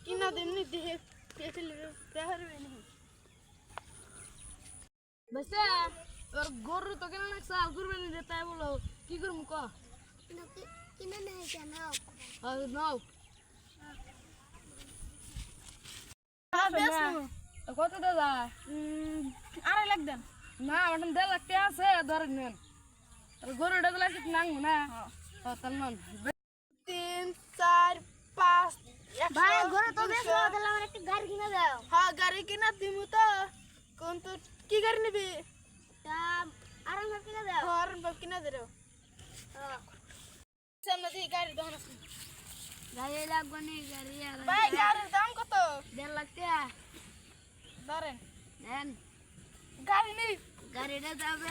কিনা দিননি দেহে বসে ওর গরু তো কেন লাগছে কুরবানি দিতে বলো কি করবো ক কিনে নেই কেন নাও কত দাদা 2.5 লাখ দেন না আমার 1.5 লাখ টাকা আছে ধরেন নেন গরুটা গুলা কি নাঙ্গু না তার মান 3 4 5 ভাই ঘরে তো বেশ তাহলে আমার একটা গাড়ি কিনে দাও হ্যাঁ গাড়ি কিনা দিমু তো কোন তো কি গাড়ি নিবি তা আরাম কিনে দাও হরন বাপ কিনা দেরো সামনে দিয়ে গাড়ি দহন আছে গাড়ি লাগবে না গাড়ি আর ভাই গাড়ির দাম কত 1.5 লাখ টাকা ধরেন দেন গাড়ি নি গাড়িটা যাবে